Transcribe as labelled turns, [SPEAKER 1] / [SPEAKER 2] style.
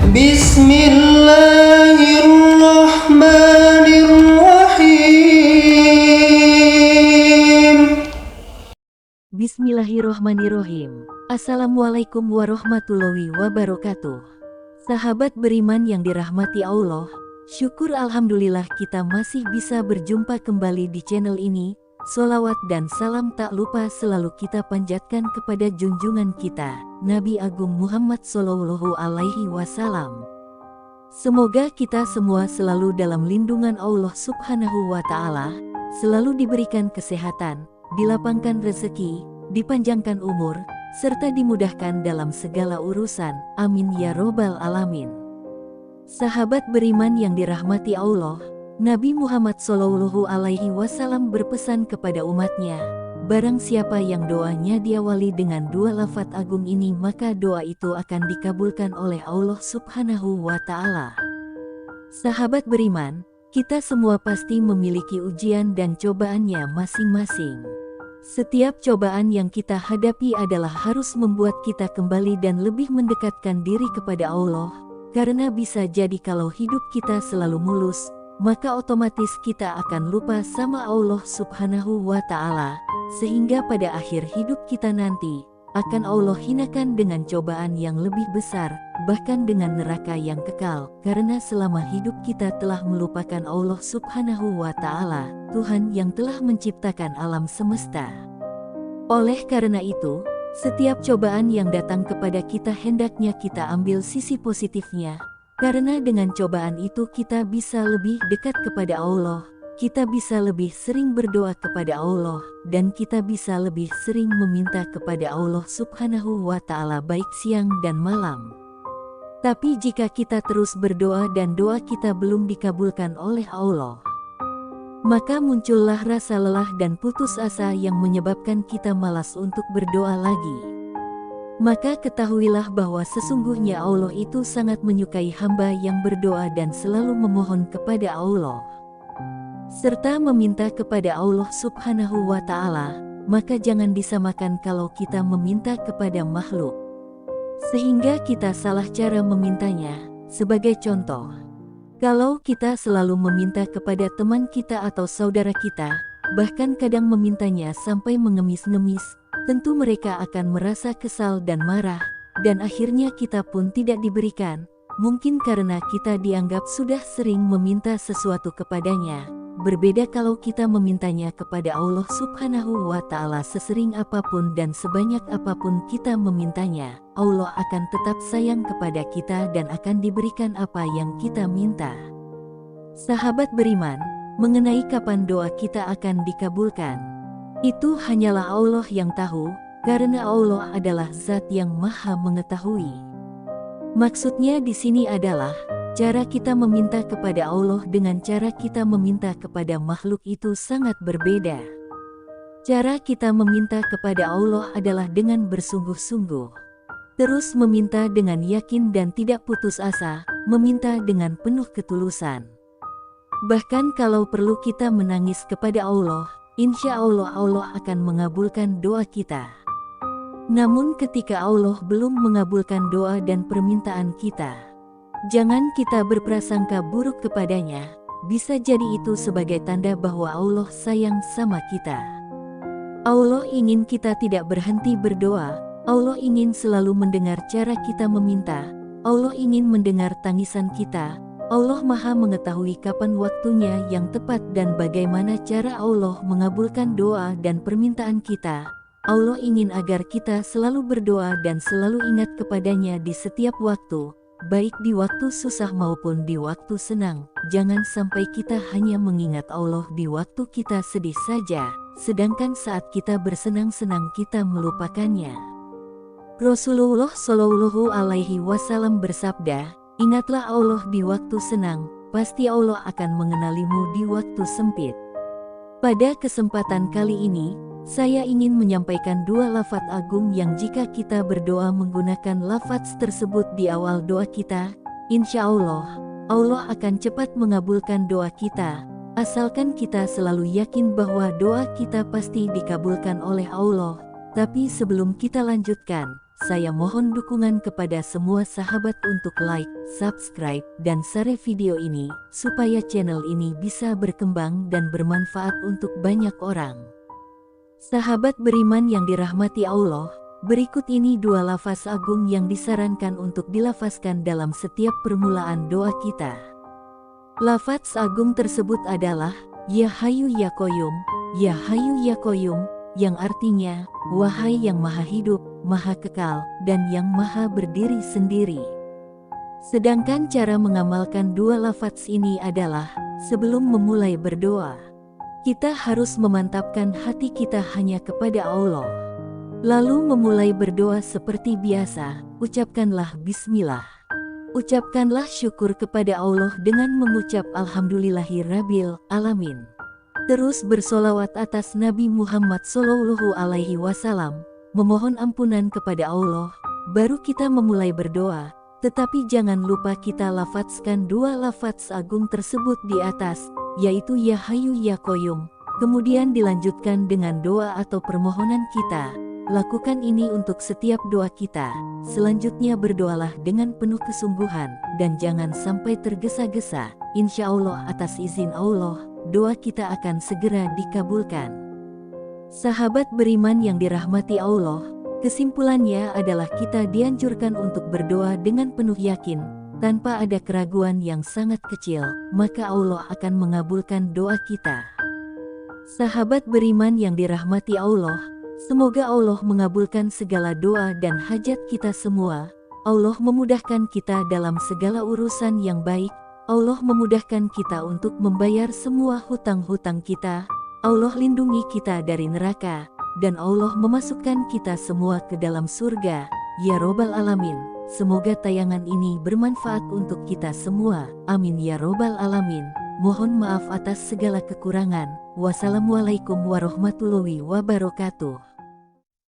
[SPEAKER 1] Bismillahirrahmanirrahim.
[SPEAKER 2] Bismillahirrohmanirrohim. Assalamualaikum warahmatullahi wabarakatuh. Sahabat beriman yang dirahmati Allah, syukur alhamdulillah kita masih bisa berjumpa kembali di channel ini. Sholawat dan salam tak lupa selalu kita panjatkan kepada junjungan kita, Nabi Agung Muhammad Sallallahu Alaihi Wasallam. Semoga kita semua selalu dalam lindungan Allah Subhanahu wa Ta'ala, selalu diberikan kesehatan, dilapangkan rezeki, dipanjangkan umur, serta dimudahkan dalam segala urusan. Amin ya robbal alamin. Sahabat beriman yang dirahmati Allah, Nabi Muhammad Shallallahu Alaihi Wasallam berpesan kepada umatnya, barang siapa yang doanya diawali dengan dua lafaz agung ini, maka doa itu akan dikabulkan oleh Allah Subhanahu wa Ta'ala. Sahabat beriman, kita semua pasti memiliki ujian dan cobaannya masing-masing. Setiap cobaan yang kita hadapi adalah harus membuat kita kembali dan lebih mendekatkan diri kepada Allah, karena bisa jadi kalau hidup kita selalu mulus, maka otomatis kita akan lupa sama Allah Subhanahu wa Ta'ala, sehingga pada akhir hidup kita nanti akan Allah hinakan dengan cobaan yang lebih besar, bahkan dengan neraka yang kekal, karena selama hidup kita telah melupakan Allah Subhanahu wa Ta'ala, Tuhan yang telah menciptakan alam semesta. Oleh karena itu, setiap cobaan yang datang kepada kita hendaknya kita ambil sisi positifnya, karena dengan cobaan itu kita bisa lebih dekat kepada Allah, kita bisa lebih sering berdoa kepada Allah, dan kita bisa lebih sering meminta kepada Allah Subhanahu wa Ta'ala baik siang dan malam. Tapi jika kita terus berdoa dan doa kita belum dikabulkan oleh Allah, maka muncullah rasa lelah dan putus asa yang menyebabkan kita malas untuk berdoa lagi. Maka ketahuilah bahwa sesungguhnya Allah itu sangat menyukai hamba yang berdoa dan selalu memohon kepada Allah, serta meminta kepada Allah Subhanahu wa Ta'ala. Maka jangan disamakan kalau kita meminta kepada makhluk, sehingga kita salah cara memintanya. Sebagai contoh, kalau kita selalu meminta kepada teman kita atau saudara kita, bahkan kadang memintanya sampai mengemis-ngemis, tentu mereka akan merasa kesal dan marah, dan akhirnya kita pun tidak diberikan, mungkin karena kita dianggap sudah sering meminta sesuatu kepadanya. Berbeda kalau kita memintanya kepada Allah Subhanahu wa Ta'ala sesering apapun dan sebanyak apapun kita memintanya, Allah akan tetap sayang kepada kita dan akan diberikan apa yang kita minta. Sahabat beriman, mengenai kapan doa kita akan dikabulkan, itu hanyalah Allah yang tahu, karena Allah adalah Zat yang Maha Mengetahui. Maksudnya di sini adalah cara kita meminta kepada Allah dengan cara kita meminta kepada makhluk itu sangat berbeda. Cara kita meminta kepada Allah adalah dengan bersungguh-sungguh, terus meminta dengan yakin dan tidak putus asa, meminta dengan penuh ketulusan. Bahkan kalau perlu kita menangis kepada Allah, insya Allah Allah akan mengabulkan doa kita. Namun ketika Allah belum mengabulkan doa dan permintaan kita, jangan kita berprasangka buruk kepadanya. Bisa jadi itu sebagai tanda bahwa Allah sayang sama kita. Allah ingin kita tidak berhenti berdoa. Allah ingin selalu mendengar cara kita meminta. Allah ingin mendengar tangisan kita. Allah Maha mengetahui kapan waktunya yang tepat dan bagaimana cara Allah mengabulkan doa dan permintaan kita. Allah ingin agar kita selalu berdoa dan selalu ingat kepadanya di setiap waktu, baik di waktu susah maupun di waktu senang. Jangan sampai kita hanya mengingat Allah di waktu kita sedih saja, sedangkan saat kita bersenang-senang kita melupakannya. Rasulullah Shallallahu Alaihi Wasallam bersabda, ingatlah Allah di waktu senang, pasti Allah akan mengenalimu di waktu sempit. Pada kesempatan kali ini, saya ingin menyampaikan dua lafaz agung yang jika kita berdoa menggunakan lafaz tersebut di awal doa kita, insya Allah, Allah akan cepat mengabulkan doa kita, asalkan kita selalu yakin bahwa doa kita pasti dikabulkan oleh Allah. Tapi sebelum kita lanjutkan, saya mohon dukungan kepada semua sahabat untuk like, subscribe, dan share video ini, supaya channel ini bisa berkembang dan bermanfaat untuk banyak orang. Sahabat beriman yang dirahmati Allah, berikut ini 2 lafaz agung yang disarankan untuk dilafazkan dalam setiap permulaan doa kita. Lafaz agung tersebut adalah, Ya Hayyu Ya Qayyum, Ya Hayyu Ya Qayyum, yang artinya, wahai yang maha hidup, maha kekal, dan yang maha berdiri sendiri. Sedangkan cara mengamalkan 2 lafaz ini adalah, sebelum memulai berdoa, kita harus memantapkan hati kita hanya kepada Allah. Lalu memulai berdoa seperti biasa, ucapkanlah Bismillah. Ucapkanlah syukur kepada Allah dengan mengucap Alhamdulillahirabbil alamin. Terus bersolawat atas Nabi Muhammad Shallallahu Alaihi Wasallam, memohon ampunan kepada Allah, baru kita memulai berdoa. Tetapi jangan lupa kita lafadzkan 2 lafaz agung tersebut di atas, yaitu Ya Hayyu Ya Qayyum. Kemudian dilanjutkan dengan doa atau permohonan kita. Lakukan ini untuk setiap doa kita. Selanjutnya berdoalah dengan penuh kesungguhan, dan jangan sampai tergesa-gesa. Insya Allah atas izin Allah, doa kita akan segera dikabulkan. Sahabat beriman yang dirahmati Allah, kesimpulannya adalah kita dianjurkan untuk berdoa dengan penuh yakin, tanpa ada keraguan yang sangat kecil, maka Allah akan mengabulkan doa kita. Sahabat beriman yang dirahmati Allah, semoga Allah mengabulkan segala doa dan hajat kita semua. Allah memudahkan kita dalam segala urusan yang baik. Allah memudahkan kita untuk membayar semua hutang-hutang kita. Allah lindungi kita dari neraka, dan Allah memasukkan kita semua ke dalam surga, ya Robbal Alamin. Semoga tayangan ini bermanfaat untuk kita semua, amin ya Robbal Alamin. Mohon maaf atas segala kekurangan. Wassalamualaikum warahmatullahi wabarakatuh.